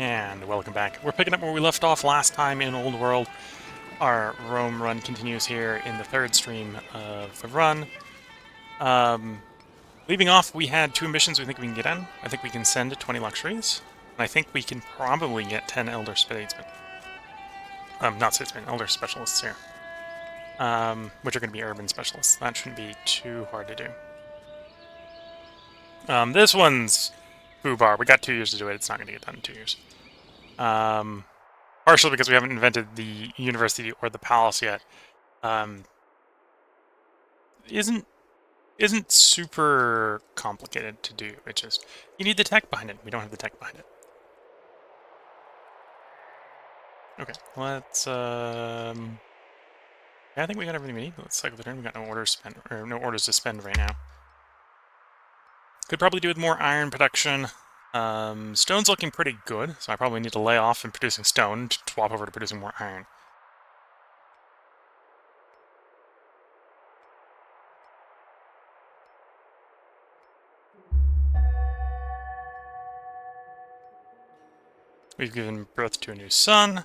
And welcome back. We're picking up where we left off last time in Old World. Our Rome run continues here in the third stream of the run. Leaving off, we had 2 missions we think we can get in. I think we can send 20 luxuries. And I think we can probably get 10 Elder Statesmen. Not Statesmen, Elder Specialists here. Which are going to be Urban Specialists. That shouldn't be too hard to do. This one's foobar. We got 2 years to do it. It's not going to get done in 2 years. Partially because we haven't invented the university or the palace yet. Isn't super complicated to do. It's just you need the tech behind it. We don't have the tech behind it. Okay, let's yeah, I think we got everything we need. Let's cycle the turn. We got no orders to spend right now. Could probably do with more iron production. Stone's looking pretty good, so I probably need to lay off in producing stone to swap over to producing more iron. We've given birth to a new son.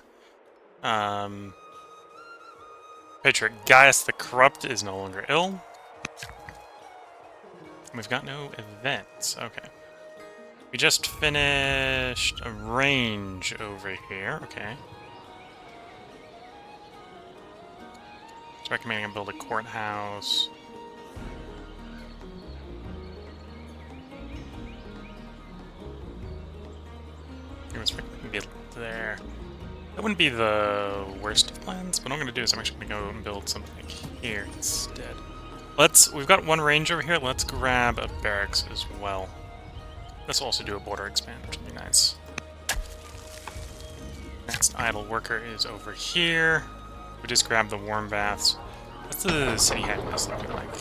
Patriarch Gaius the Corrupt is no longer ill. We've got no events. Okay. We just finished a range over here. Okay. It's recommending I build a courthouse. It was recommending there. That wouldn't be the worst of plans, but what I'm going to do is I'm actually going to go and build something here instead. We've got 1 range over here. Let's grab a barracks as well. This will also do a border expand, which will be nice. Next idle worker is over here. We just grabbed the warm baths. What's the city happiness looking like?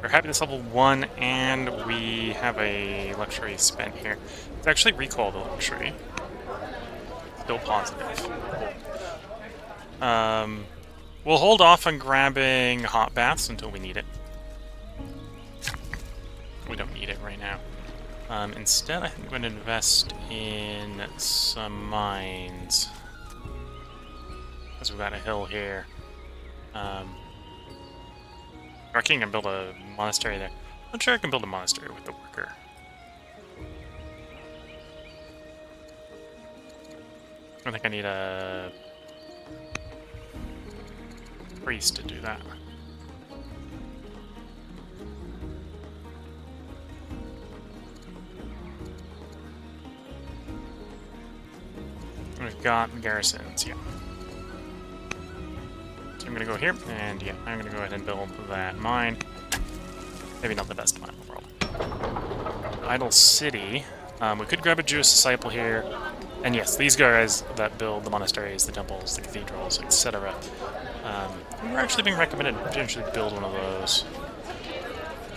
We're happiness level 1, and we have a luxury spent here. Let's actually recall the luxury. Still positive. We'll hold off on grabbing hot baths until we need it. We don't need it right now. Instead, I think I'm going to invest in some mines. Because we've got a hill here. Our king can build a monastery there. I'm not sure I can build a monastery with the worker. I think I need a priest to do that. We've got garrisons, yeah. So I'm gonna go here, and yeah, I'm gonna go ahead and build that mine. Maybe not the best mine in the world. Idle city. We could grab a Jewish disciple here. And yes, these guys that build the monasteries, the temples, the cathedrals, etc. We're actually being recommended to potentially build one of those.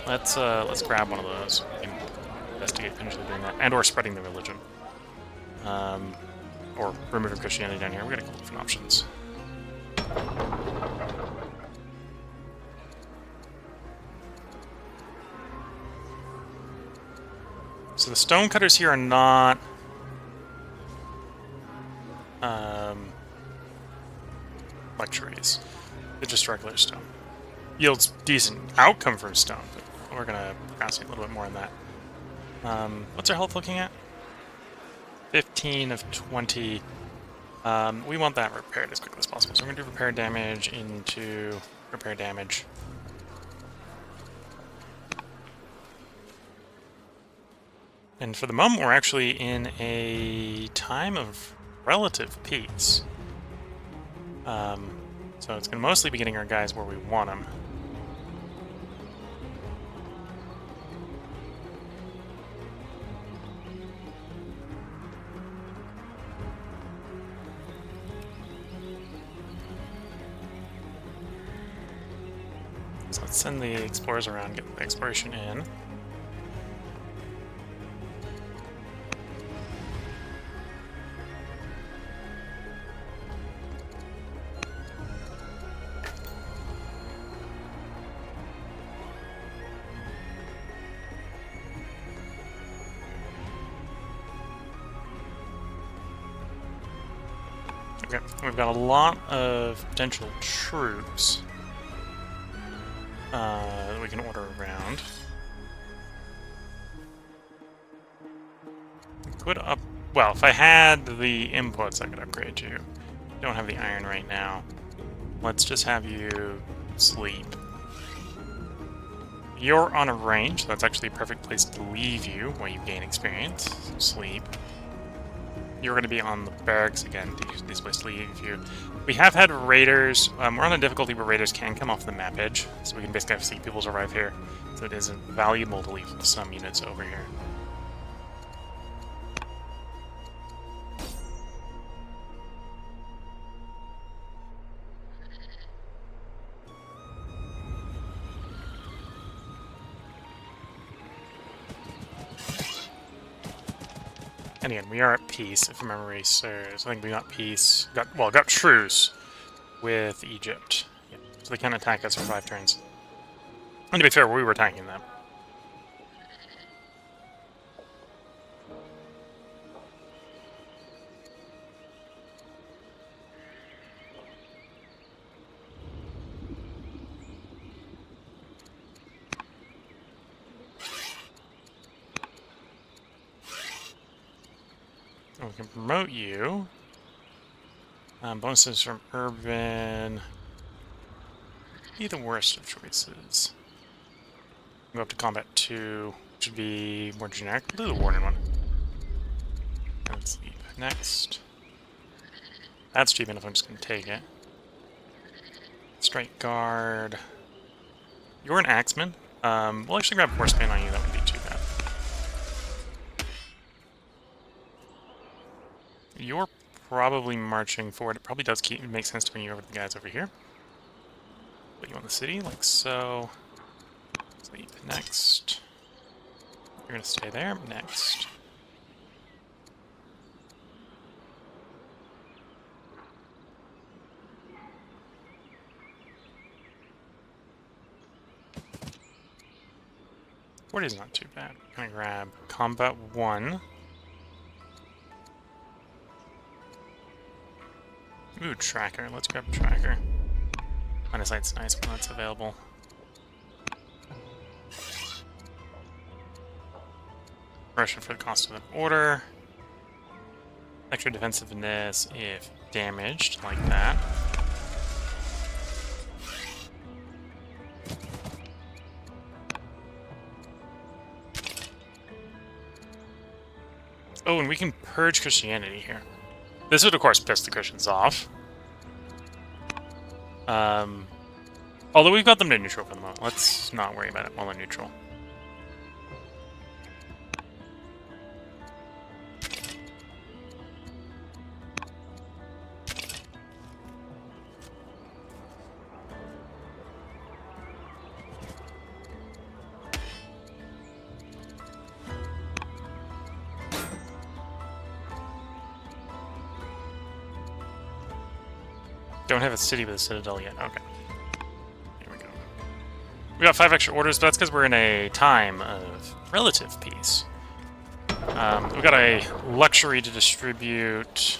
Let's grab one of those. We can investigate potentially doing that, and/or spreading the religion, or removing Christianity down here. We got a couple different options. So the stonecutters here are not luxuries. They're just regular stone. Yields decent outcome from stone, but we're gonna procrastinate a little bit more on that. What's our health looking at? 15 of 20. We want that repaired as quickly as possible. So we're gonna do repair damage into repair damage. And for the moment, we're actually in a time of relative peace. So it's going to mostly be getting our guys where we want them. So let's send the explorers around, get the exploration in. Okay, we've got a lot of potential troops that we can order around. Could up. Well, if I had the inputs, I could upgrade you. Don't have the iron right now. Let's just have you sleep. You're on a range, so that's actually a perfect place to leave you while you gain experience. So sleep. You're going to be on the barracks again. This place to leave you. We have had raiders. We're on a difficulty where raiders can come off the map edge, so we can basically see people arrive here. So it is valuable to leave some units over here. And again, we are at peace, if memory serves. I think we got peace. Got truce with Egypt. Yep. So they can't attack us for 5 turns. And to be fair, we were attacking them. And we can promote you. Bonuses from urban. Be the worst of choices. Go up to combat 2. Should be more generic. We'll do the warning one. And sleep. Next. That's cheap enough, I'm just going to take it. Strike guard. You're an axeman. We'll actually grab horseman on you, that wouldn't be too bad. You're probably marching forward. It probably does make sense to bring you over to the guys over here. Put you on the city, like so. Sleep. Next. You're going to stay there. Next. Forty is not too bad. I'm gonna grab combat 1. Ooh, tracker. Let's grab a tracker. Line of sight's nice when that's available. Russia for the cost of an order. Extra defensiveness if damaged, like that. Oh, and we can purge Christianity here. This would, of course, piss the Christians off. Although we've got them to neutral for the moment. Let's not worry about it while they're neutral. Don't have a city with a citadel yet. Okay. Here we go. We got 5 extra orders, but that's because we're in a time of relative peace. We've got a luxury to distribute.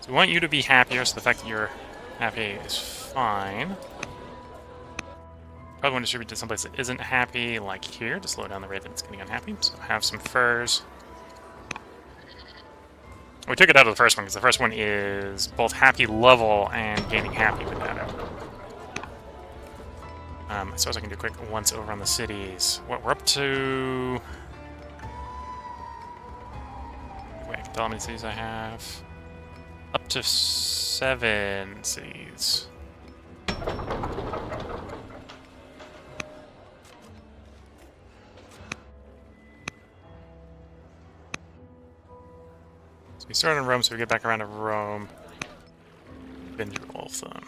So we want you to be happier, so the fact that you're happy is fine. Probably want to distribute to someplace that isn't happy, like here, to slow down the rate that it's getting unhappy. So have some furs. We took it out of the first one, because the first one is both happy level and gaining happy with that out. I suppose I can do a quick once over on the cities. What, we're up to... Wait, I can tell how many cities I have. Up to 7 cities. So we started in Rome, so we get back around to Rome. Been through all of them.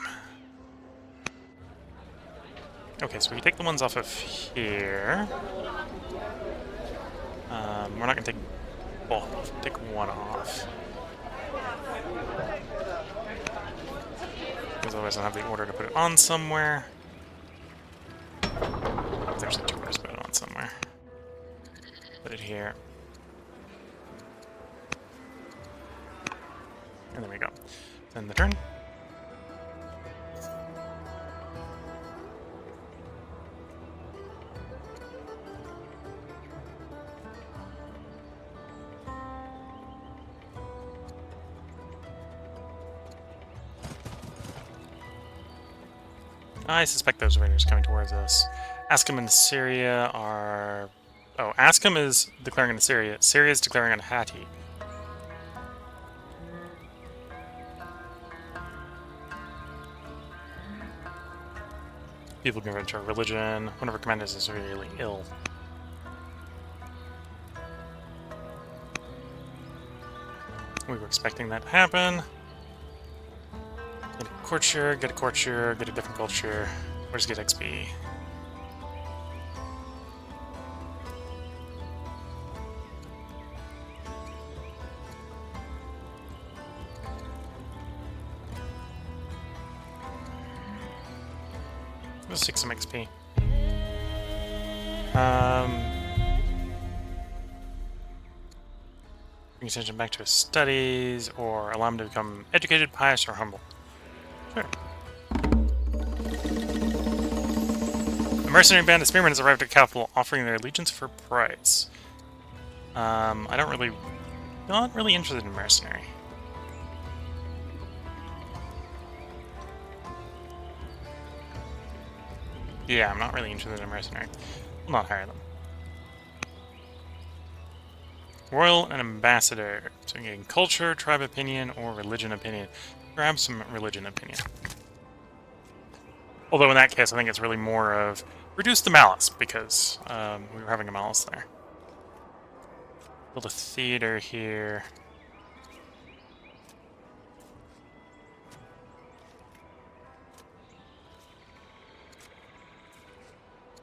Okay, so we take the ones off of here. We're not going to take both off. We'll take one off. Because otherwise I'll have the order to put it on somewhere. There's the 2 orders to put it on somewhere. Put it here. And there we go. End the turn. I suspect those raiders coming towards us. Ascom and Syria are... Oh, Ascom is declaring on Syria. Syria is declaring on Hatti. People convert to our religion. One of our commanders is really ill. We were expecting that to happen. Get a courtier, get a courtier, get a different culture. Or just get XP. Let's take some XP. Bring attention back to his studies, or allow him to become educated, pious, or humble. Sure. A mercenary band of spearmen has arrived at the capital, offering their allegiance for price. Not really interested in mercenary. Yeah, I'm not really interested in mercenary. I'll not hire them. Royal and ambassador. So you're getting culture, tribe opinion, or religion opinion. Grab some religion opinion. Although in that case, I think it's really more of reduce the malice, because we were having a malice there. Build a theater here.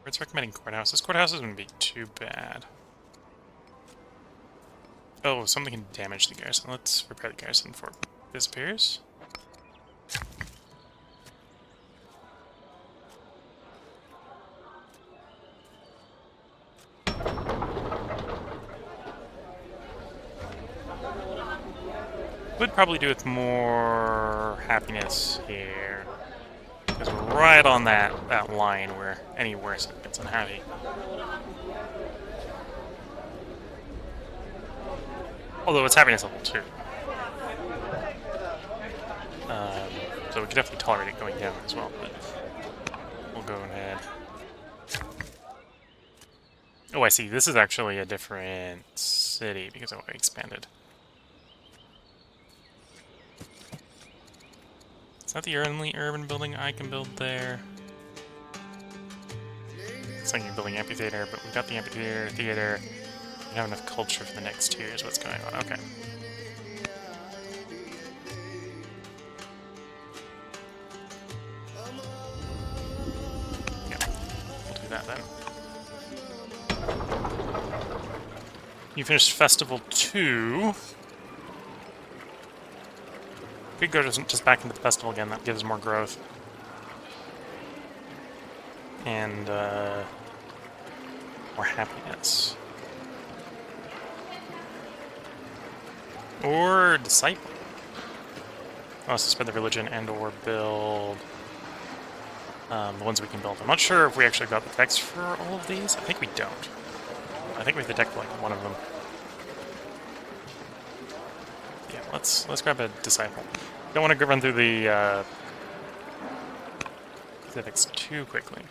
It's recommending courthouses. Courthouses wouldn't be too bad. Oh, something can damage the garrison. Let's repair the garrison before it disappears. Would probably do with more happiness here. Because we're right on that line where any worse it gets unhappy. Although it's happiness level 2. So we could definitely tolerate it going down as well, but we'll go ahead. Oh, I see. This is actually a different city because of what I expanded. Is that the only urban building I can build there? It's like you're building amphitheater, but we've got the amphitheater, theater. We don't have enough culture for the next 2 years. What's going on? Okay. Yeah, we'll do that then. You finished Festival 2. We could go just back into the festival again. That gives more growth. And more happiness. Or disciple. Oh, suspend the religion and or build the ones we can build. I'm not sure if we actually got the text for all of these. I think we don't. I think we have the text for like one of them. Yeah, let's grab a disciple. Don't want to run through the specifics too quickly.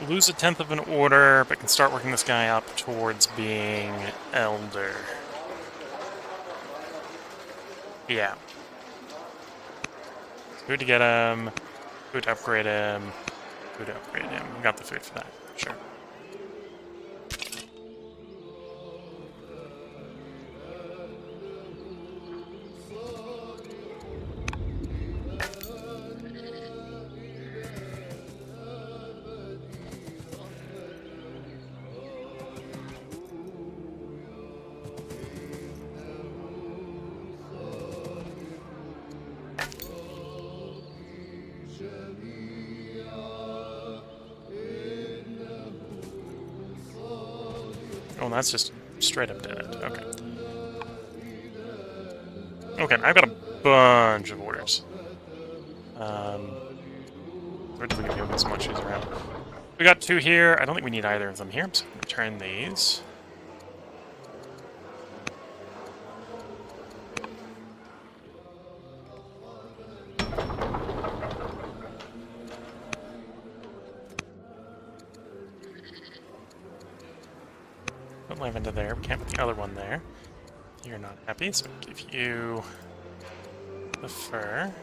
Lose 1/10 of an order, but can start working this guy up towards being elder. Yeah. Food to get him, food to upgrade him, food to upgrade him. We got the food for that, sure. Oh, that's just straight up dead end. Okay. Okay, I've got a bunch of orders. Where did we go with so much these around? We got 2 here. I don't think we need either of them here, so I'm going to turn these. Put lavender there. We can't put the other one there. You're not happy, so we'll give you the fur.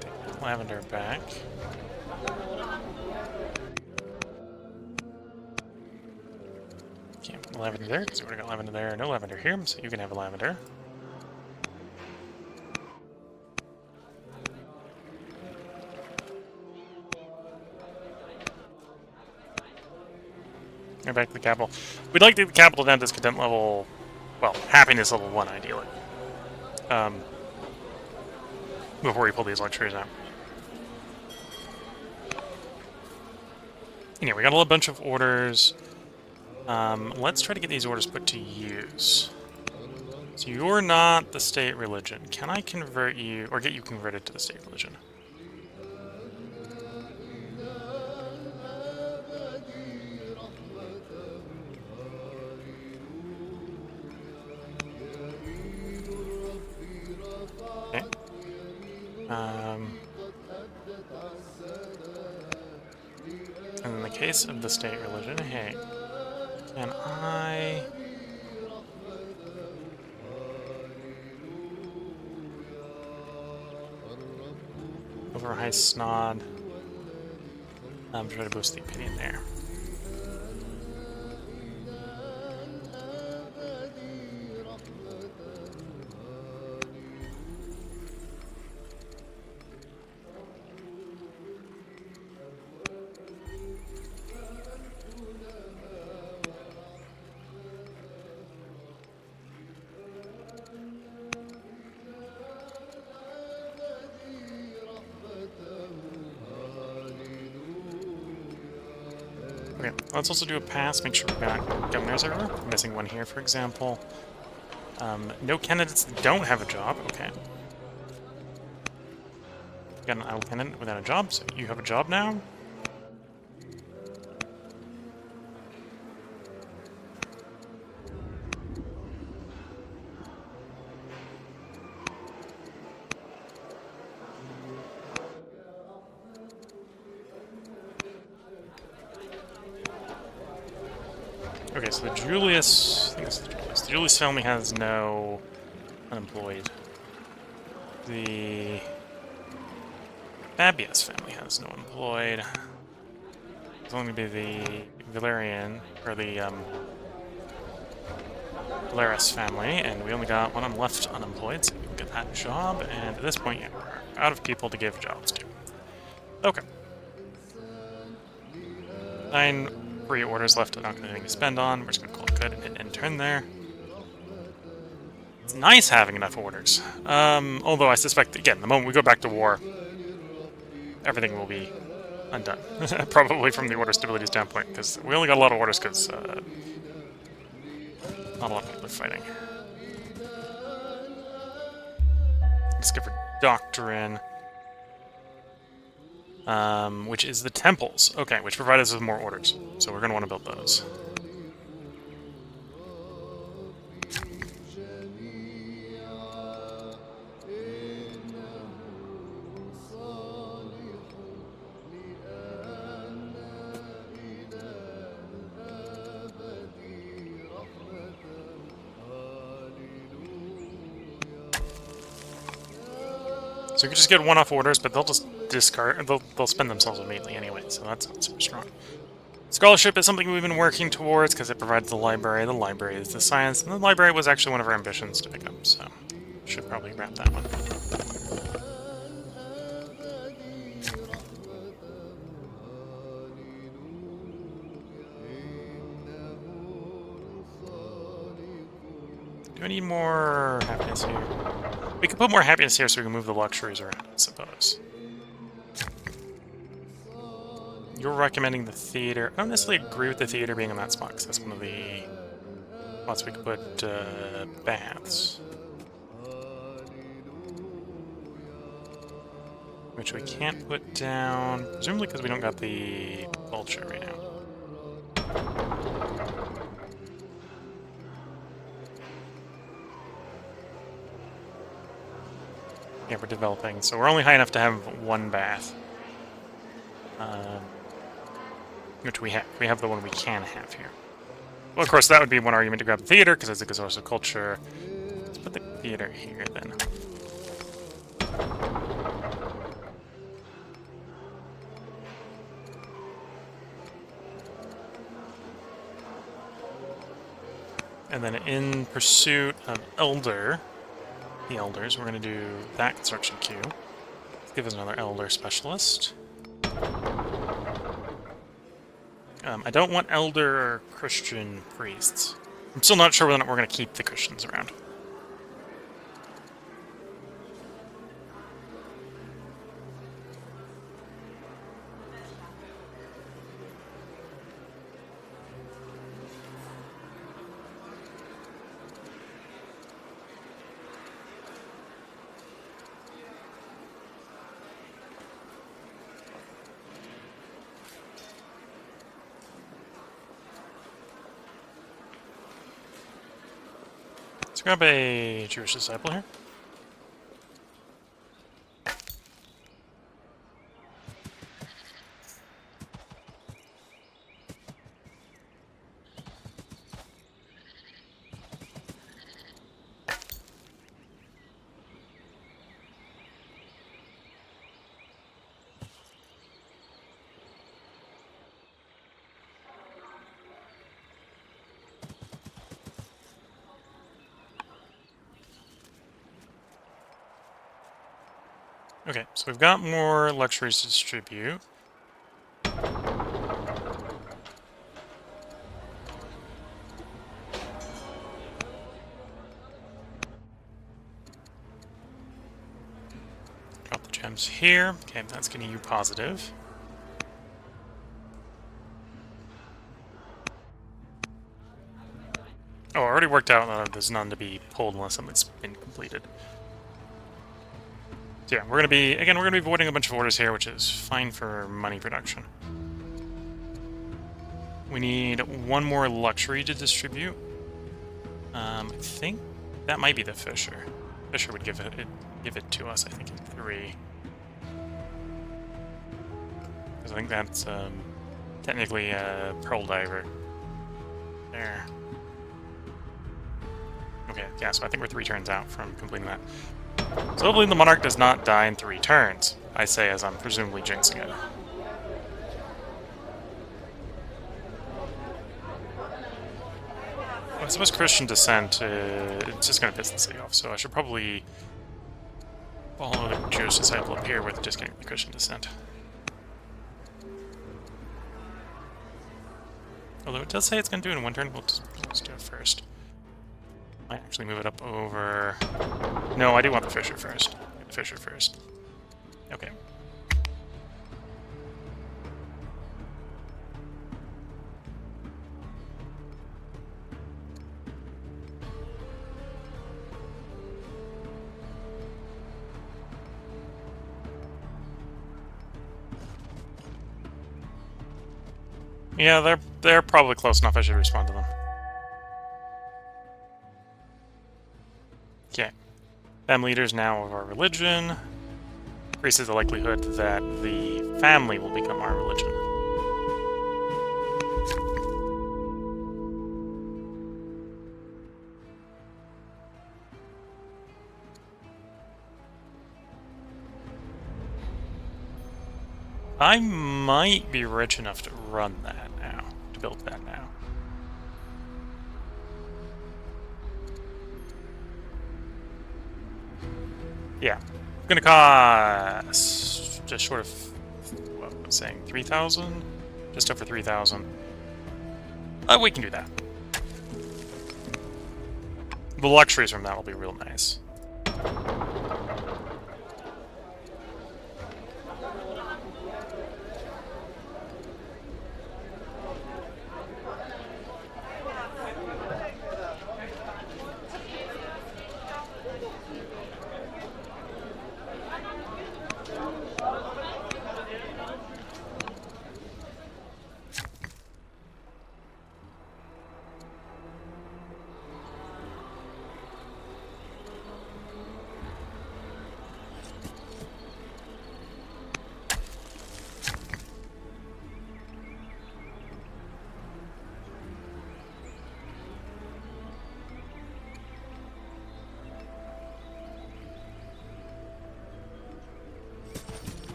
Take lavender back. Can't put lavender there because we already got lavender there. No lavender here, so you can have a lavender. Go back to the capital. We'd like to get the capital down to discontent level, well, happiness level 1, ideally. Before we pull these luxuries out. Anyway, we got a little bunch of orders. Let's try to get these orders put to use. So you're not the state religion. Can I convert you, or get you converted to the state religion? Okay. And in the case of the state religion, hey, can I... over high snod. Try to boost the opinion there. Okay, let's also do a pass, make sure we've got governors everywhere. I'm missing one here, for example. No candidates that don't have a job, okay. Got an idle candidate without a job, so you have a job now. Okay, so the Julius... I think it's the Julius. The Julius family has no unemployed. The Fabius family has no employed. It's only going to be the Valerian, or the Valeris family, and we only got one left unemployed, so we can get that job, and at this point, yeah, we're out of people to give jobs to. Okay. 9 free orders left, not going to spend on. We're just going to call it good and hit end turn there. It's nice having enough orders. Although I suspect, again, the moment we go back to war, everything will be undone. Probably from the order stability standpoint, because we only got a lot of orders because not a lot of people are fighting. Discovered Doctrine. Which is the temples. Okay, which provide us with more orders. So we're going to want to build those. So you can just get one-off orders, but they'll just discard. They'll spend themselves immediately anyway, so that's not super strong. Scholarship is something we've been working towards because it provides the library. The library is the science, and the library was actually one of our ambitions to pick up, so should probably grab that one. Do I need more happiness here? We could put more happiness here so we can move the luxuries around, I suppose. you're recommending the theater. I don't necessarily agree with the theater being in that spot, because that's one of the spots we could put baths. Which we can't put down, presumably because we don't got the vulture right now. Yeah, we're developing, so we're only high enough to have one bath. Which we have. We have the one we can have here. Well, of course, that would be one argument to grab the theater, because it's a good source of culture. Let's put the theater here, then. And then in pursuit of the elders, we're going to do that construction queue. Let's give us another elder specialist. I don't want elder or Christian priests. I'm still not sure whether or not we're going to keep the Christians around. Let's grab a Jewish disciple here. Okay, so we've got more luxuries to distribute. Drop the gems here. Okay, that's getting you positive. Oh, I already worked out there's none to be pulled unless something's been completed. So yeah, we're going to be, again, we're going to be voiding a bunch of orders here, which is fine for money production. We need one more luxury to distribute. I think that might be the Fisher. Fisher would give it to us, I think, in 3. Because I think that's technically a Pearl Diver. There. Okay, yeah, so I think we're 3 turns out from completing that. So hopefully the Monarch does not die in 3 turns, I say as I'm presumably jinxing it. Well, I suppose Christian Descent, it's just going to piss the city off, so I should probably follow the Jewish disciple up here with just getting the Christian Descent. Although it does say it's going to do it in 1 turn, we'll just do it first. Might actually move it up over... No, I do want the Fisher first. The Fisher first. Okay. Yeah, they're probably close enough. I should respond to them. Okay. Family leaders now of our religion. Increases the likelihood that the family will become our religion. I might be rich enough to run that now, to build that now. Yeah, it's gonna cost just short of, what was I saying, 3,000? Just over 3,000. We can do that. The luxuries from that will be real nice.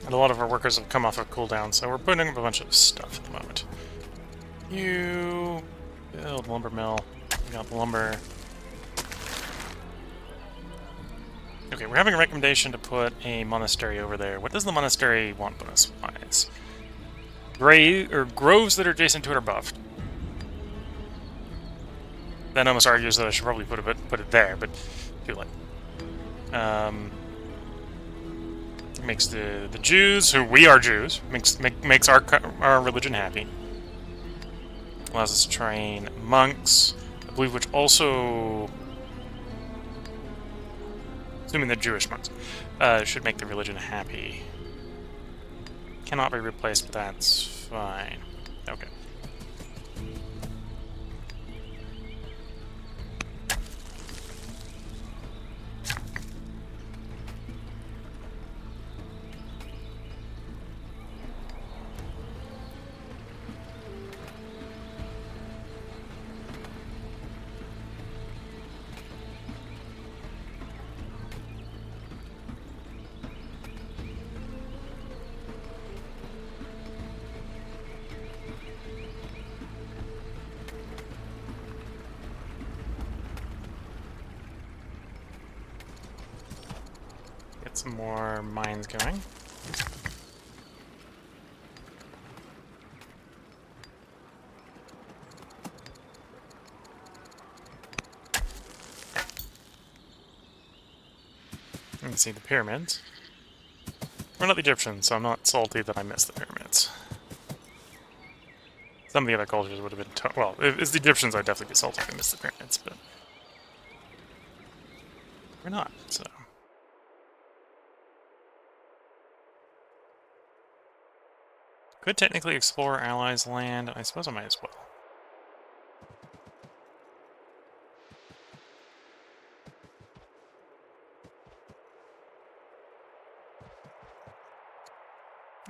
And a lot of our workers have come off of cooldown, so we're putting up a bunch of stuff at the moment. You build lumber mill. We got the lumber. Okay, we're having a recommendation to put a monastery over there. What does the monastery want bonus-wise? Groves that are adjacent to it are buffed. That almost argues that I should probably put it there, but too late. Makes the Jews, who we are Jews, makes our religion happy. Allows us to train monks, I believe, which also, assuming the Jewish monks, should make the religion happy. Cannot be replaced, but that's fine. Okay. Get some more mines going. You can see the pyramids. We're not the Egyptians, so I'm not salty that I missed the pyramids. Some of the other cultures would have been... well, if it's the Egyptians, I'd definitely be salty if I missed the pyramids, but... we're not, so... could technically explore allies' land. I suppose I might as well.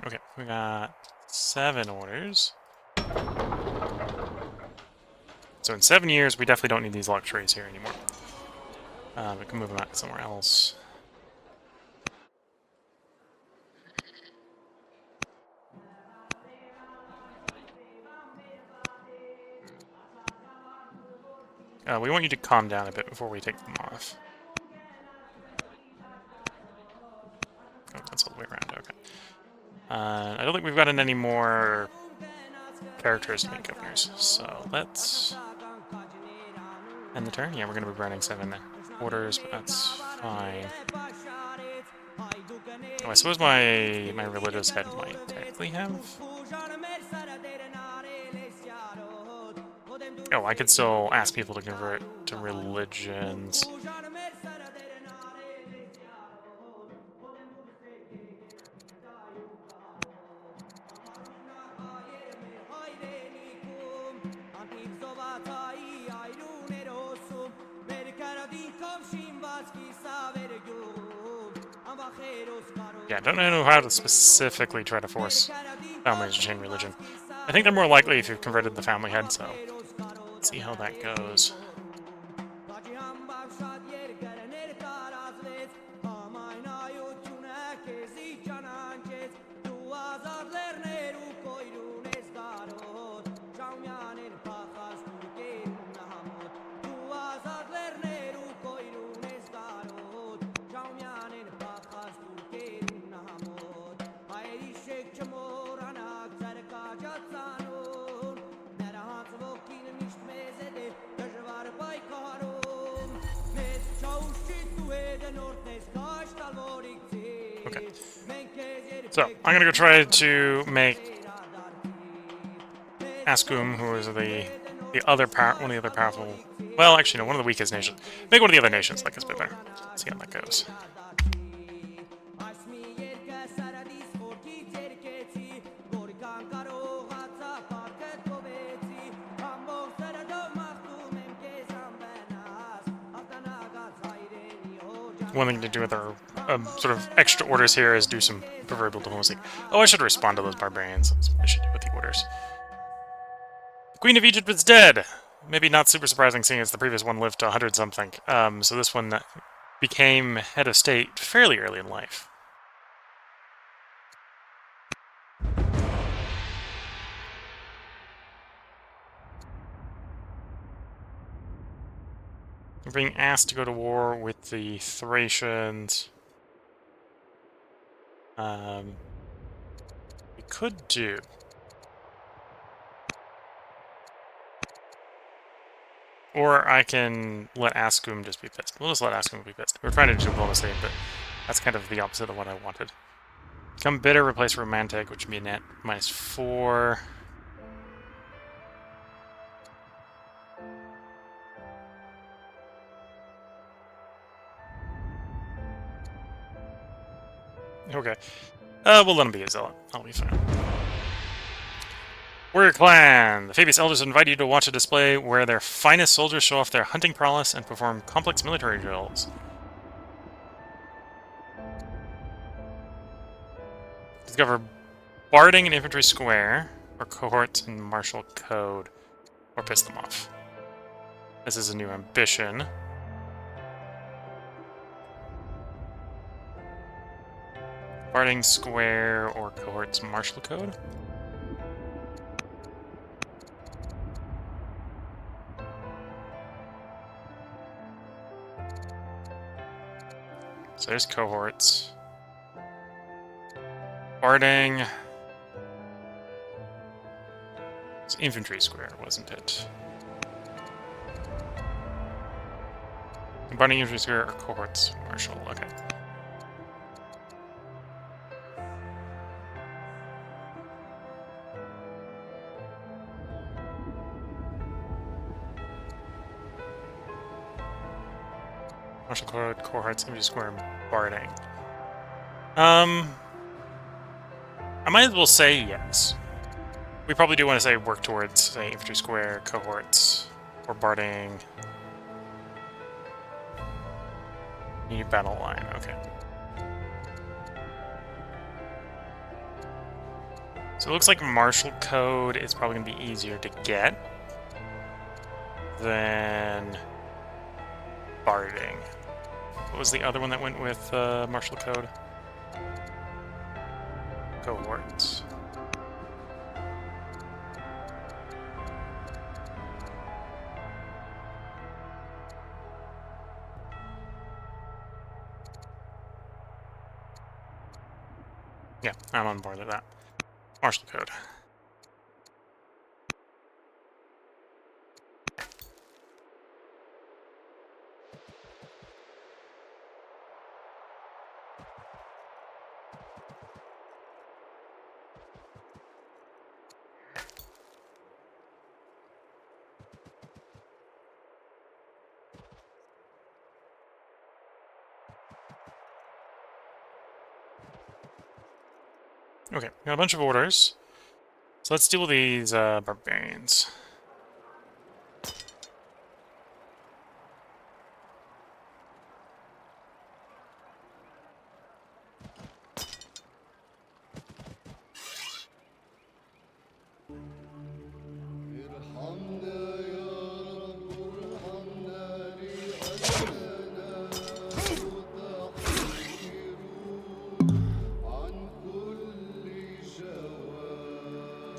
Okay, we got 7 orders. So in 7 years, we definitely don't need these luxuries here anymore. We can move them out somewhere else. We want you to calm down a bit before we take them off. Oh, that's all the way around, okay. I don't think we've gotten any more characters to make governors, so let's end the turn. Yeah, we're going to be running 7 orders, but that's fine. Oh, I suppose my religious head might technically have... oh, I could still ask people to convert to religions. Yeah, I don't know how to specifically try to force families to change religion. I think they're more likely if you've converted the family head, so let's see how that goes. Okay. So, I'm gonna go try to make Askum, who is the other one of the other powerful... well, actually, no, one of the weakest nations. Make one of the other nations like it's been there. See how that goes. One thing to do with our sort of extra orders here is do some proverbial diplomacy. Oh, I should respond to those barbarians. That's what I should do with the orders. The Queen of Egypt is dead! Maybe not super surprising, seeing as the previous one lived to 100-something. So this one became head of state fairly early in life. We're being asked to go to war with the Thracians. We could do... Or I can let Ascum just be pissed. We'll just let Ascum be pissed. We're trying to diplomacy, but that's kind of the opposite of what I wanted. Become bitter, replace romantic, which would be a net -4. Okay. We'll let him be a zealot. I'll be fine. Warrior Clan! The Fabius Elders invite you to watch a display where their finest soldiers show off their hunting prowess and perform complex military drills. Discover barding and infantry square, or cohorts in martial code, or piss them off. This is a new ambition. Barding square or cohorts martial code? So there's cohorts. Barding. It's infantry square, wasn't it? Barding infantry square or cohorts martial, okay. Martial code, cohorts, infantry square, barding. I might as well say yes. We probably do want to say work towards, say, infantry square, cohorts, or barding. New battle line, okay. So it looks like martial code is probably going to be easier to get than barding. What was the other one that went with martial code? Cohorts. Yeah, I'm on board with that. Martial code. Okay, got a bunch of orders. So let's deal with these barbarians.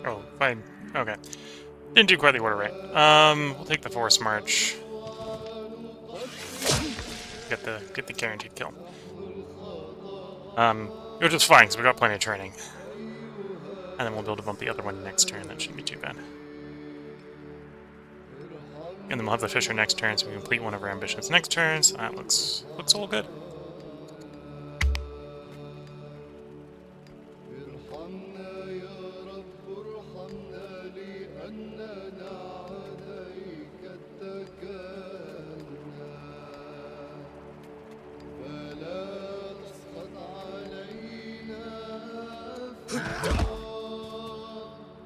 Oh, fine. Okay. Didn't do quite the order right. We'll take the force march. Get the guaranteed kill. Which is fine, because we got plenty of training. And then we'll be able to bump the other one next turn, that shouldn't be too bad. And then we'll have the Fisher next turn, so we complete one of our ambitions next turn, so that looks all good.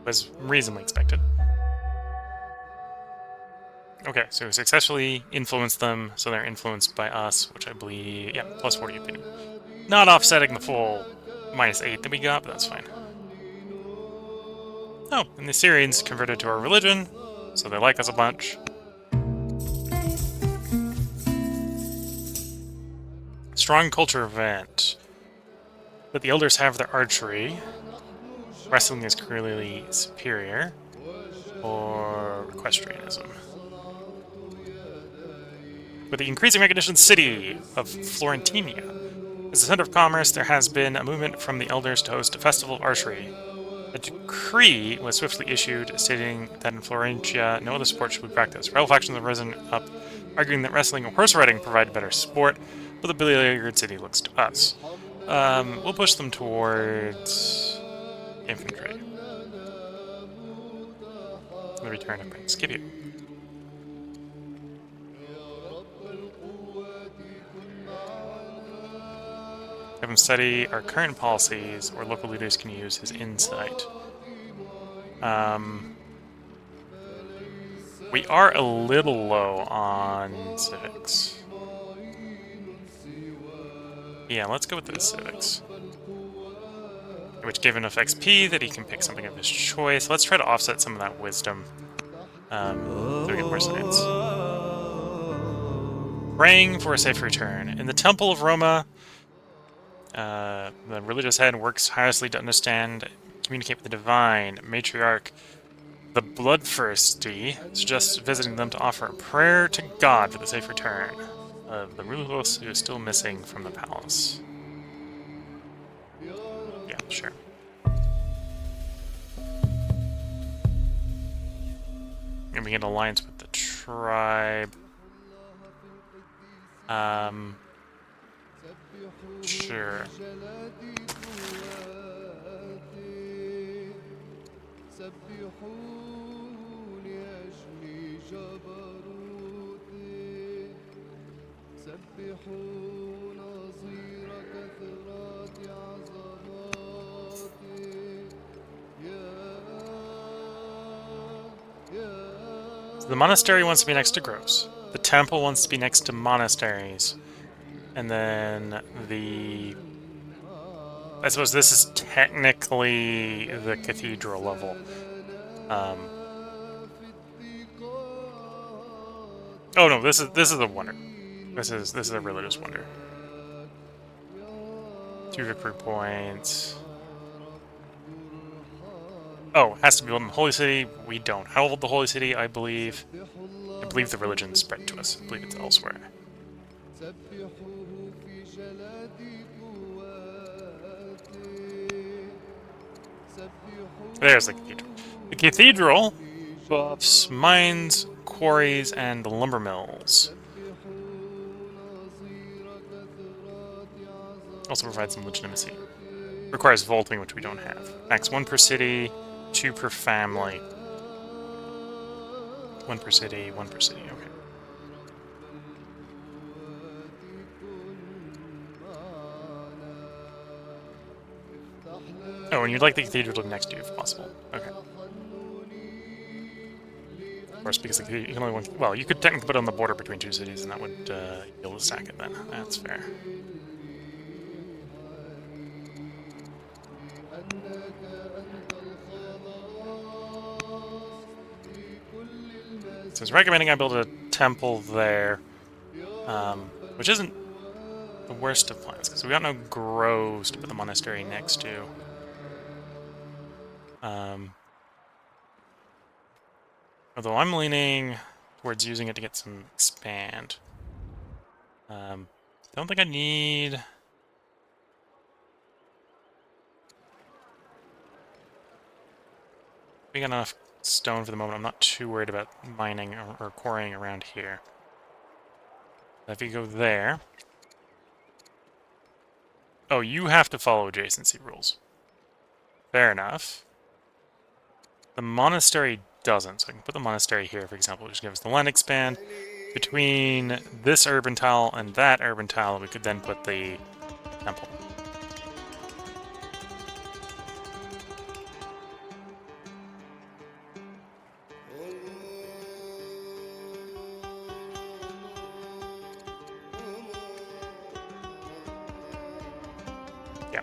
Was reasonably expected. Okay, so we successfully influenced them, so they're influenced by us, which I believe, yeah, plus 40 opinion. Not offsetting the full -8 that we got, but that's fine. Oh, and the Syrians converted to our religion, so they like us a bunch. Strong culture event. But the elders have their archery. Wrestling is clearly superior. Or equestrianism. with the increasing recognition of the city of Florentinia. As the center of commerce, there has been a movement from the elders to host a festival of archery. A decree was swiftly issued stating that in Florentia, no other sport should be practiced. Rival factions have risen up, arguing that wrestling and horse riding provide better sport, but the beleaguered city looks to us. We'll push them towards infantry. The return of Prince Scipio. Have him study our current policies, or local leaders can use his insight. We are a little low on civics. Yeah, let's go with the civics. Which give enough XP that he can pick something of his choice. Let's try to offset some of that wisdom. So we get more science. Praying for a safe return. In the Temple of Roma, the religious head works tirelessly to understand, communicate with the divine matriarch. The bloodthirsty suggests visiting them to offer a prayer to God for the safe return of the ruler who is still missing from the palace. Yeah, sure. And we get an alliance with the tribe. Sure. So the monastery wants to be next to groves. The temple wants to be next to monasteries. And then the... I suppose this is technically the cathedral level. Oh no, this is a wonder. This is a religious wonder. 2 victory points. Oh, it has to be built in the Holy City. We don't hold the Holy City, I believe. I believe the religion spread to us. I believe it's elsewhere. There's the cathedral. The cathedral buffs mines, quarries, and lumber mills. Also provides some legitimacy. Requires vaulting, which we don't have. Max 1 per city, 2 per family. 1 per city, 1 per city, okay. Oh, and you'd like the cathedral to be next to you if possible. Okay. Of course, because you can only one. Well, you could technically put it on the border between 2 cities, and that would yield a stack it then. That's fair. So it's recommending I build a temple there, which isn't the worst of plans, because we got no groves to put the monastery next to. Although I'm leaning towards using it to get some expand. Don't think I need... We got enough stone for the moment. I'm not too worried about mining or quarrying around here. If you go there... Oh, you have to follow adjacency rules. Fair enough. The monastery doesn't, so I can put the monastery here, for example, which gives the land expand. Between this urban tile and that urban tile, we could then put the temple. Yeah.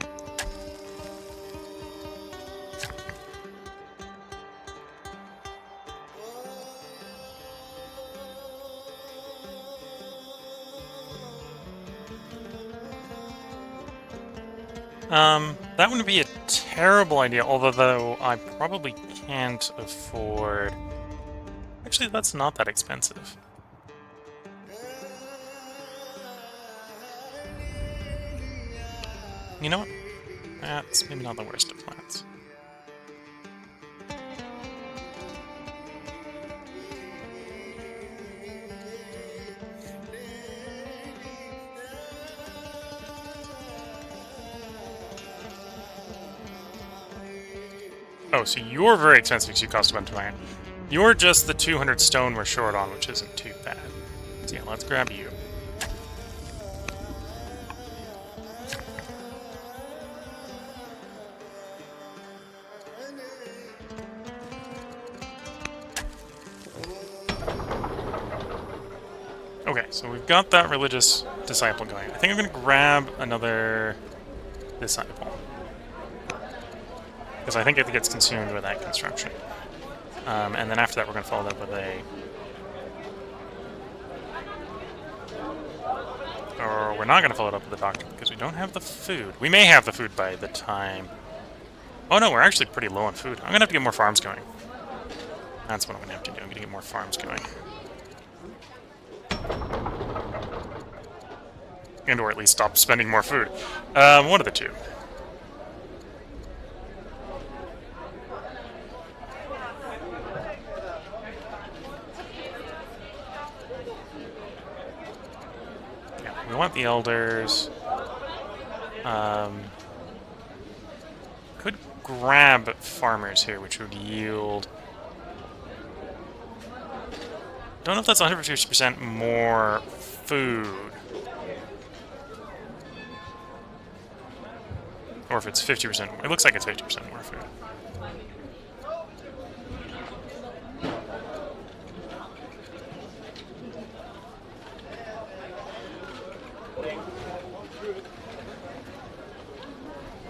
That wouldn't be a terrible idea, although I probably can't afford... Actually, that's not that expensive. You know what? That's maybe not the worst of plans. Oh, so you're very expensive because you cost a bunch of iron. You're just the 200 stone we're short on, which isn't too bad. So yeah, let's grab you. Okay, so we've got that religious disciple going. I think I'm going to grab another disciple. Because I think it gets consumed with that construction. And then after that we're going to follow that with a... Or we're not going to follow it up with a doctor because we don't have the food. We may have the food by the time... Oh no, we're actually pretty low on food. I'm going to have to get more farms going. That's what I'm going to have to do. I'm going to get more farms going. And or at least stop spending more food. One of the two. Yeah, we want the elders. Could grab farmers here, which would yield... Don't know if that's 150% more food. Or if it's 50% more. It looks like it's 50% more food.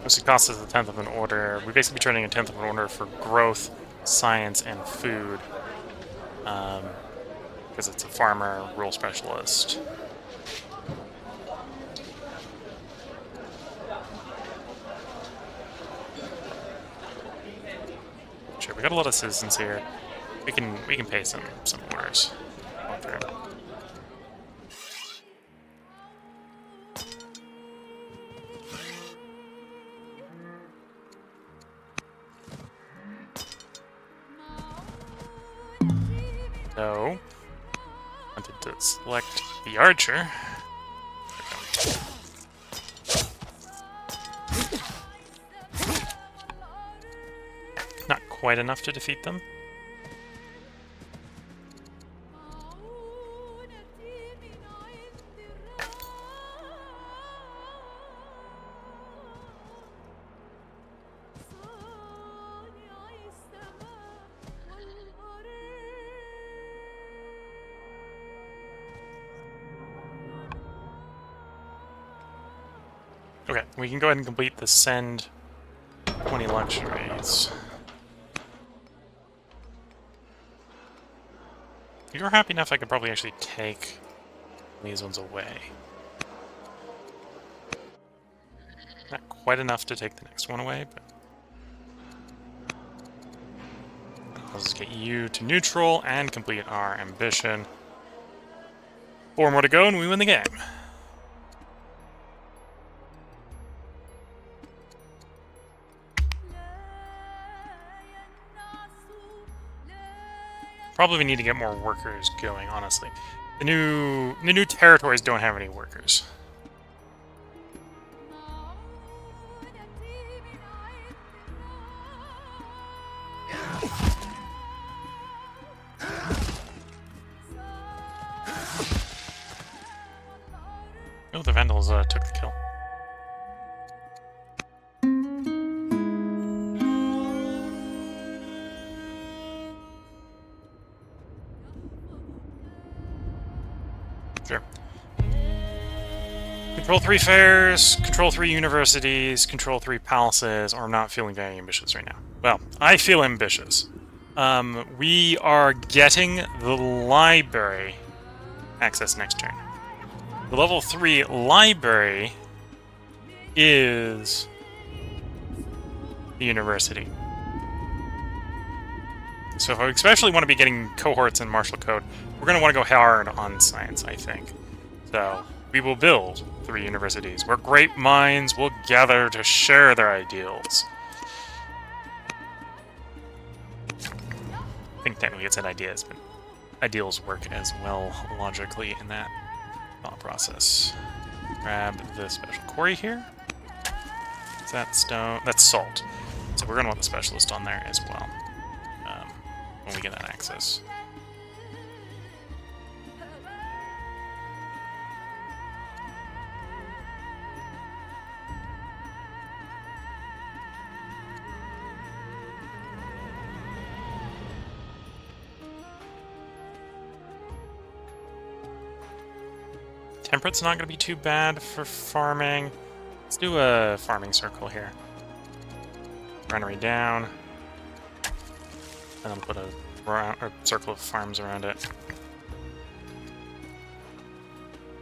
It costs us a tenth of an order. We'd basically be turning a tenth of an order for growth, science, and food. Because it's a farmer, rural specialist. Sure, we got a lot of citizens here. We can pay some orders. So, wanted to select the archer. Not quite enough to defeat them. Okay, we can go ahead and complete the send 20 luxuries. If you're happy enough, I could probably actually take these ones away. Not quite enough to take the next one away, but... I'll just get you to neutral and complete our ambition. 4 more to go and we win the game. Probably need to get more workers going, honestly. The new territories don't have any workers. Oh, the Vandals took the kill. Sure. Control 3 fairs, control 3 universities, control 3 palaces, or I'm not feeling very ambitious right now. Well, I feel ambitious. We are getting the library access next turn. The level 3 library is the university. So if I especially want to be getting cohorts in martial code, we're going to want to go hard on science, I think. So we will build 3 universities, where great minds will gather to share their ideals. I think technically it said ideas, but ideals work as well logically in that thought process. Grab the special quarry here. Is that stone? That's salt. So we're going to want the specialist on there as well when we get that access. Temperate's not going to be too bad for farming. Let's do a farming circle here. Granary down. And then put a circle of farms around it.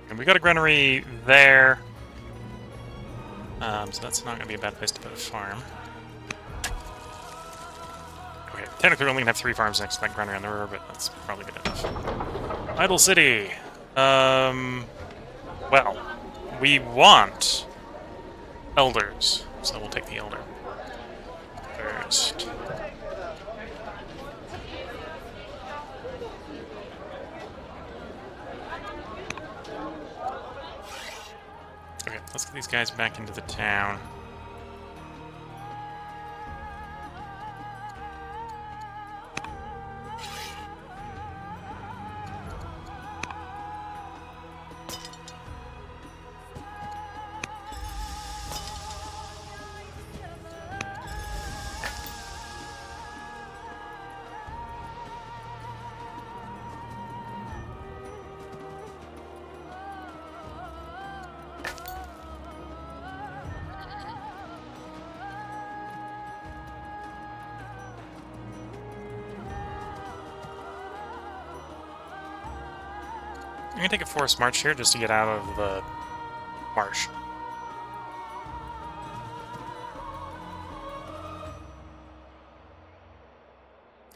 And we got a granary there. So that's not going to be a bad place to put a farm. Okay, technically we're only going to have 3 farms next to that granary on the river, but that's probably good enough. Idle City. Well, we want elders, so we'll take the elder first. Okay, let's get these guys back into the town. I'm gonna take a forced march here just to get out of the marsh.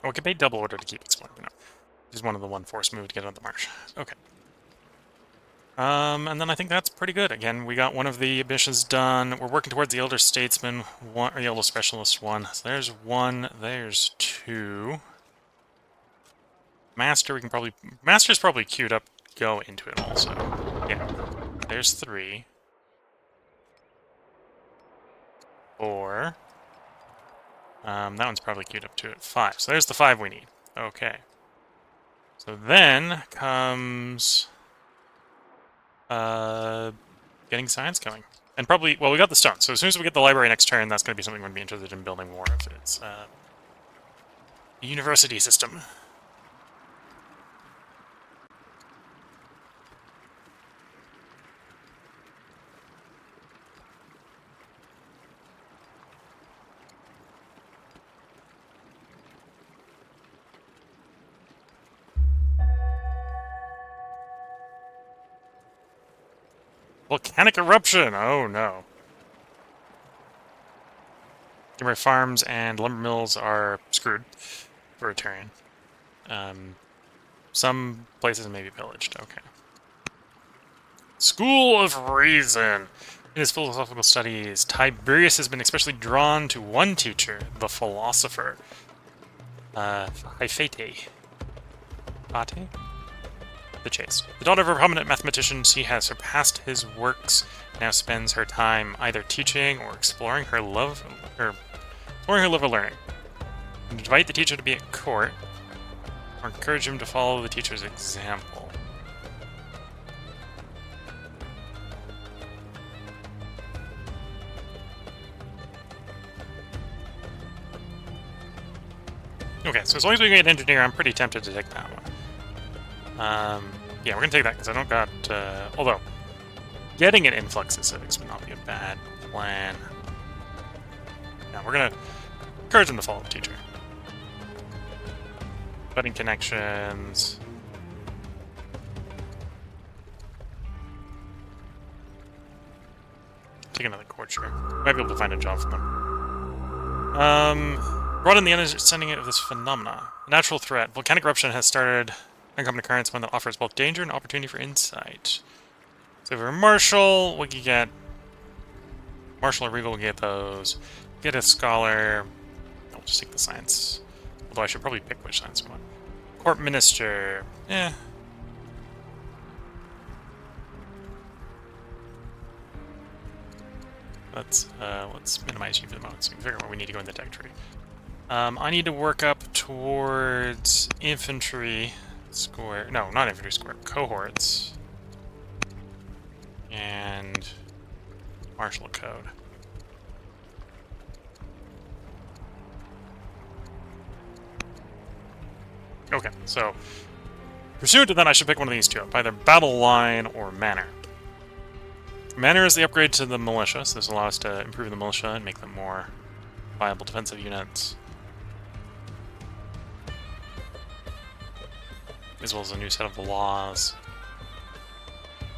Oh, we can pay double order to keep exploring. No, just one of the one forced move to get out of the marsh. Okay. And then I think that's pretty good. Again, we got one of the missions done. We're working towards the Elder Statesman, one, or the Elder Specialist one. So there's 1, there's 2. Master, we can probably... Master's probably queued up. Go into it also. Yeah. There's 3. 4. That one's probably queued up to it. 5. So there's the 5 we need. Okay. So then comes getting science going. And probably, well, we got the stone. So as soon as we get the library next turn, that's going to be something we're going to be interested in building more of. It's a university system. Volcanic eruption! Oh no. Timber farms and lumber mills are screwed for a turn. Some places may be pillaged. Okay. School of Reason. In his philosophical studies, Tiberius has been especially drawn to one teacher, the philosopher. Hyphaete. Pate? The chase. The daughter of a prominent mathematician, she has surpassed his works, now spends her time either teaching or exploring her love of learning. And invite the teacher to be at court, or encourage him to follow the teacher's example. Okay, so as long as we can get engineer, I'm pretty tempted to take that one. Yeah, we're gonna take that because I don't got, although, getting an influx of civics would not be a bad plan. Yeah, we're gonna encourage them to follow the teacher. Budding connections. Take another courtier. Might be able to find a job for them. Brought in the understanding of this phenomena. A natural threat. Volcanic eruption has started uncommon occurrence, one that offers both danger and opportunity for insight. So for Marshall, we can get Marshall or Regal will get those. Get a scholar. I'll just take the science. Although I should probably pick which science we want. Court Minister. Eh. Let's minimize you for the moment so we can figure out where we need to go in the tech tree. I need to work up towards infantry square. No, not infantry square. Cohorts. And martial code. Okay, so pursuant to that, I should pick one of these two up, either battle line or manor. Manor is the upgrade to the militia, so this will allow us to improve the militia and make them more viable defensive units, as well as a new set of laws.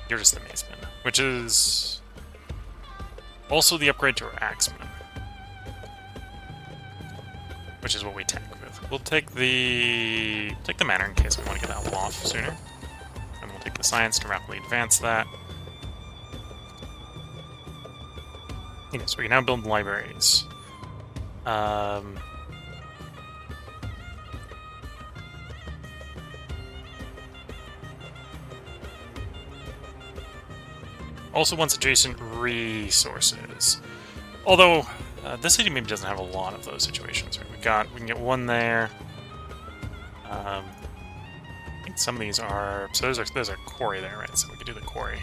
You're just the maceman, which is also the upgrade to our axeman, which is what we tank with. We'll take the manor in case we want to get that wall off sooner, and we'll take the science to rapidly advance that. Okay, so we can now build libraries. Also wants adjacent resources. Although, this city maybe doesn't have a lot of those situations. Right? We can get one there. I think some of these are... So there's a quarry there, right? So we could do the quarry.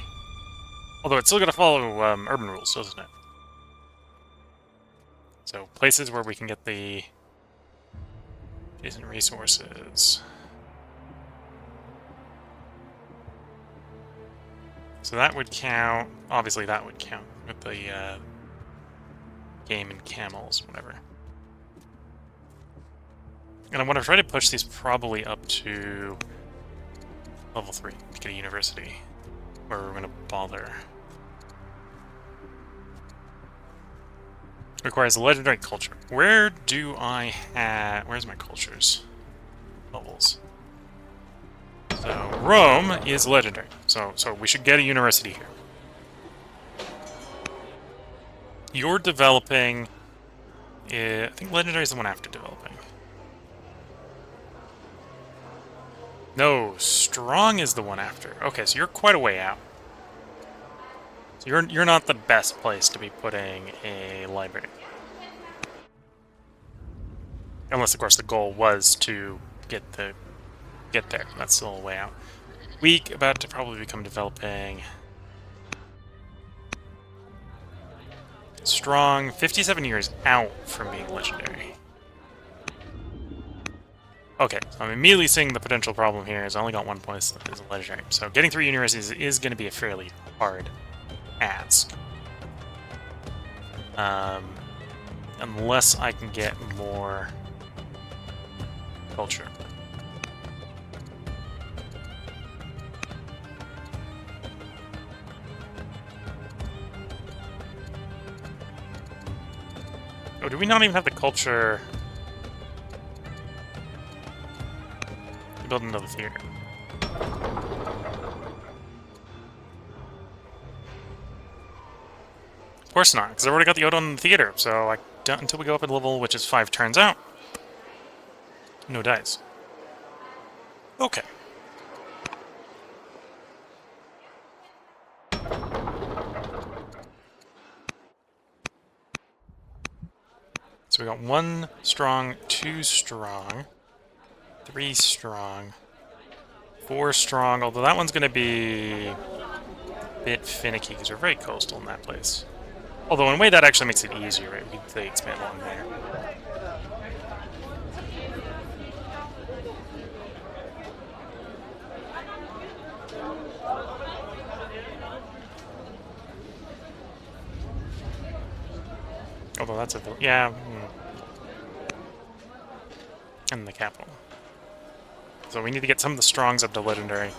Although it's still got to follow urban rules, doesn't it? So places where we can get the adjacent resources. So that would count. Obviously, that would count with the game and camels, whatever. And I want to try to push these probably up to level 3 to get a university, where we're going to bother. Requires a legendary culture. Where do I have... Where's my cultures? Levels. So, Rome is legendary. So we should get a university here. You're developing... I think legendary is the one after developing. No, strong is the one after. Okay, so you're quite a way out. So you're not the best place to be putting a library. Unless, of course, the goal was to get there. That's still a way out. Weak, about to probably become developing. Strong, 57 years out from being legendary. Okay, so I'm immediately seeing the potential problem here is I only got 1 point as a legendary. So getting 3 universities is going to be a fairly hard ask. Unless I can get more culture. Oh, do we not even have the culture to build another theater? Of course not, because I've already got the Odon in the theater, so I don't, until we go up a level, which is 5 turns out. No dice. Okay. So we got 1 strong, 2 strong, 3 strong, 4 strong, although that one's going to be a bit finicky because we're very coastal in that place. Although in a way that actually makes it easier, right? We can expand along there. Although that's a... yeah. And the capital. So we need to get some of the strongs up to legendary.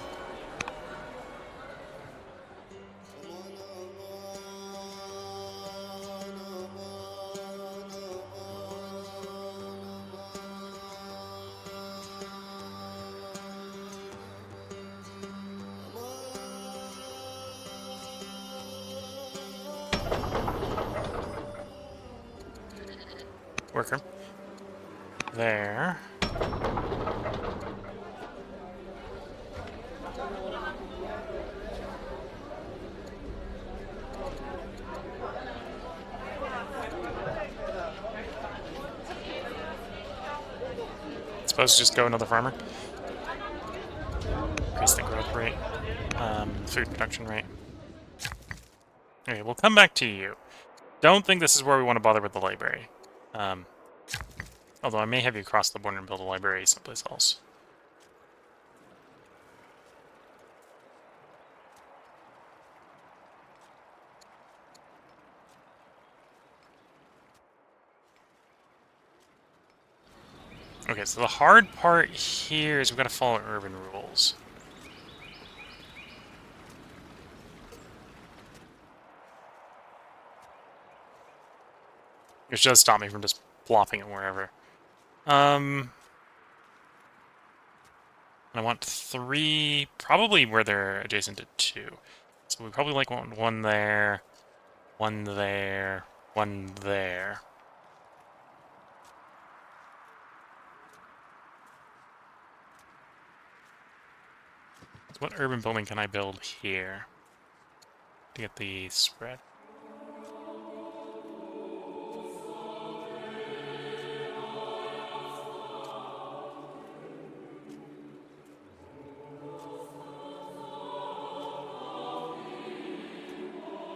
worker. There. Supposed to just go another farmer. Increase the growth rate, food production rate. Okay, we'll come back to you. Don't think this is where we want to bother with the library. Although I may have you cross the border and build a library someplace else. Okay, so the hard part here is we've got to follow urban rules. Which does stop me from just plopping it wherever. And I want 3, probably where they're adjacent to 2. So we probably like one there, one there, one there. So what urban building can I build here to get the spread?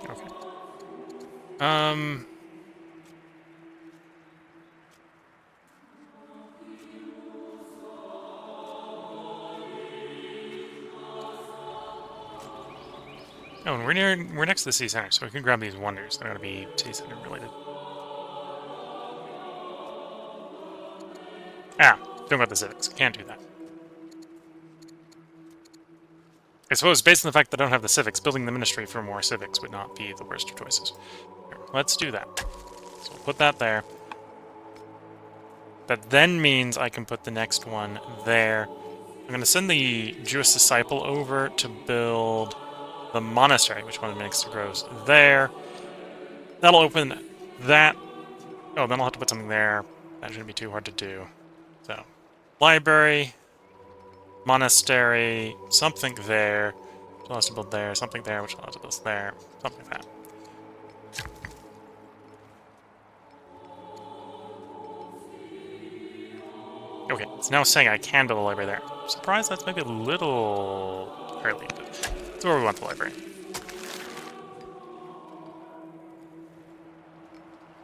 Okay. Oh, and we're next to the city center, so we can grab these wonders. They're gonna be city center related. Ah, don't got the civics. Can't do that. I suppose, based on the fact that I don't have the civics, building the ministry for more civics would not be the worst of choices. Here, let's do that. So we'll put that there. That then means I can put the next one there. I'm going to send the Jewish disciple over to build the monastery, which one makes the grows there. That'll open that. Oh, then I'll have to put something there. That shouldn't be too hard to do. So, library, monastery, something there, which allows us to build there, something there, which allows us to build there, something like that. Okay, it's now saying I can build a library there. I'm surprised that's maybe a little early, but that's where we want the library.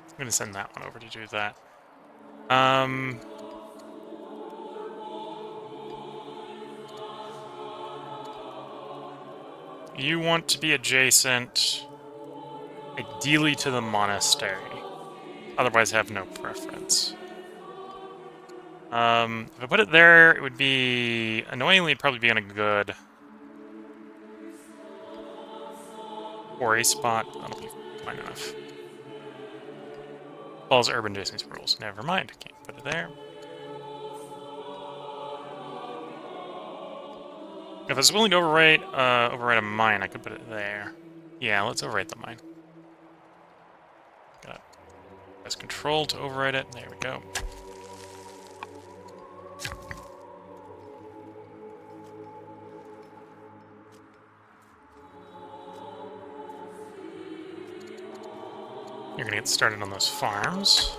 I'm going to send that one over to do that. You want to be adjacent, ideally to the monastery. Otherwise, have no preference. If I put it there, it would be annoyingly probably be on a good quarry spot. That'll be fine enough. Follows urban distance rules. Never mind. Can't put it there. If I was willing to overwrite a mine, I could put it there. Yeah, let's overwrite the mine. Got press control to overwrite it. There we go. You're gonna get started on those farms.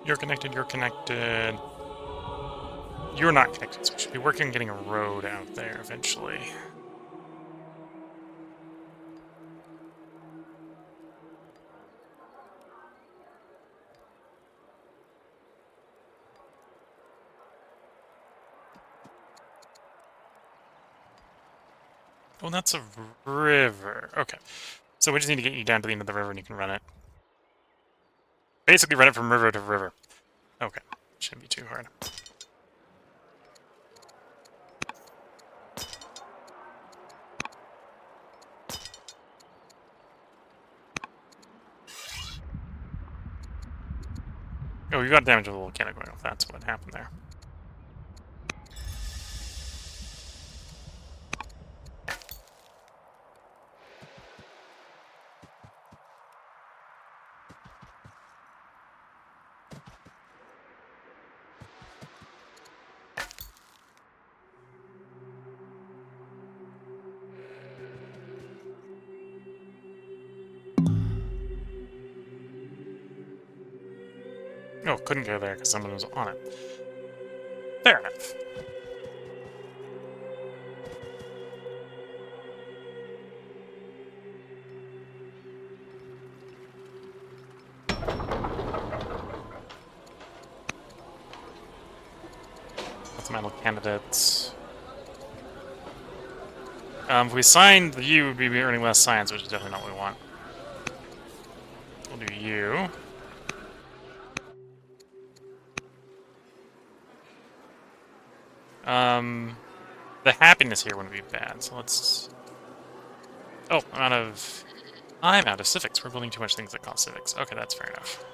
You're connected, you're connected. You're not connected, so we should be working on getting a road out there eventually. Oh, that's a river. Okay. So we just need to get you down to the end of the river and you can run it. Basically run it from river to river. Okay. Shouldn't be too hard. Oh, you got damage with a volcanic oil. That's what happened there. Oh, couldn't go there because someone was on it. Fair enough. That's metal candidates. If we signed the U, we'd be earning less science, which is definitely not what we want. We'll do U. The happiness here wouldn't be bad, so let's... Oh, I'm out of civics. We're building too much things that cost civics. Okay, that's fair enough.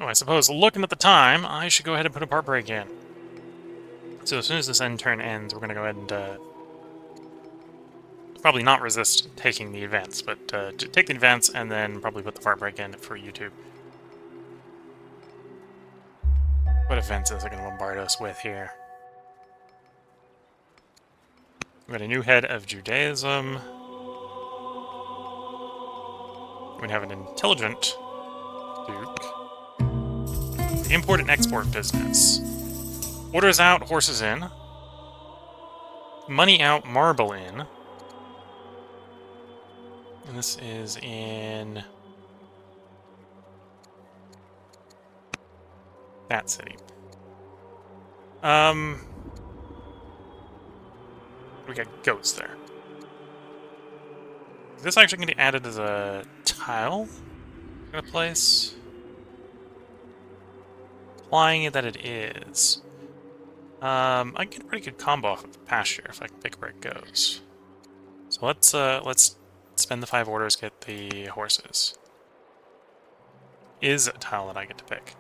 Oh, I suppose, looking at the time, I should go ahead and put a part break in. So as soon as this end turn ends, we're going to go ahead and probably not resist taking the events, but take the events and then probably put the part break in for YouTube. What events is it going to bombard us with here? We got a new head of Judaism. We have an intelligent duke. Import and export business. Orders out, horses in. Money out, marble in. And this is in that city. We got goats there. Is this actually going to be added as a tile in a place? Implying that it is. I can get a pretty good combo off of the pasture if I can pick where it goes. So let's spend the 5 orders, get the horses. Is a tile that I get to pick.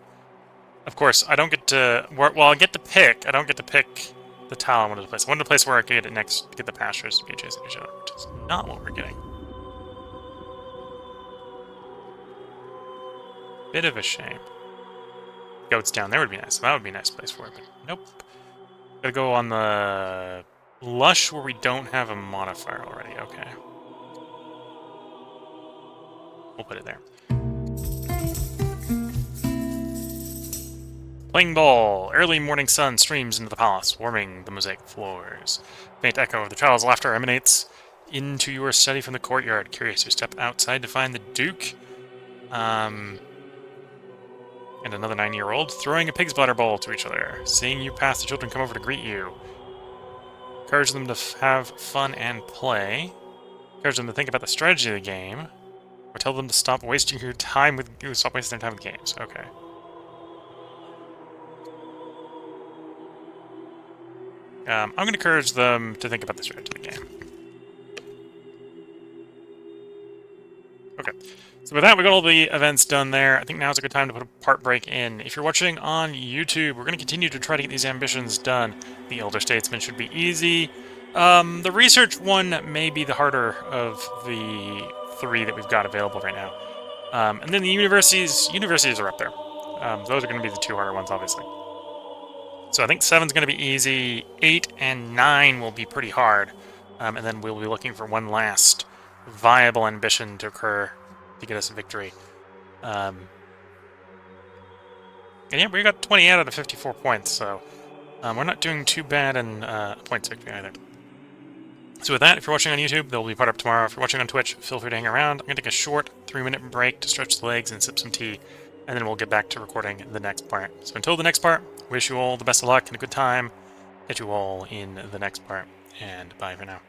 Of course, I don't get to... Well, I get to pick. I don't get to pick the tile I wanted to place. I wanted to place where I could get it next, get the pastures to be adjacent to each other, which is not what we're getting. Bit of a shame. Goats down there would be nice. That would be a nice place for it, but nope. Gotta go on the lush where we don't have a modifier already. Okay. We'll put it there. Playing ball. Early morning sun streams into the palace, warming the mosaic floors. Faint echo of the child's laughter emanates into your study from the courtyard. Curious, you step outside to find the Duke. And another 9-year-old throwing a pig's bladder bowl to each other. Seeing you pass, the children come over to greet you. Encourage them to have fun and play. Encourage them to think about the strategy of the game. Or tell them to stop wasting your time with... Stop wasting their time with games. Okay. I'm going to encourage them to think about the strategy of the game. Okay. So with that, we got all the events done there. I think now's a good time to put a part break in. If you're watching on YouTube, we're going to continue to try to get these ambitions done. The Elder Statesman should be easy. The research one may be the harder of the 3 that we've got available right now. And then the universities are up there. Those are going to be the 2 harder ones, obviously. So I think 7's going to be easy. 8 and 9 will be pretty hard. And then we'll be looking for one last viable ambition to occur to get us a victory. And yeah, we got 20 out of 54 points, so we're not doing too bad in points victory either. So with that, if you're watching on YouTube, they'll be put up tomorrow. If you're watching on Twitch, feel free to hang around. I'm going to take a short 3-minute break to stretch the legs and sip some tea, and then we'll get back to recording the next part. So until the next part, wish you all the best of luck and a good time. Catch you all in the next part, and bye for now.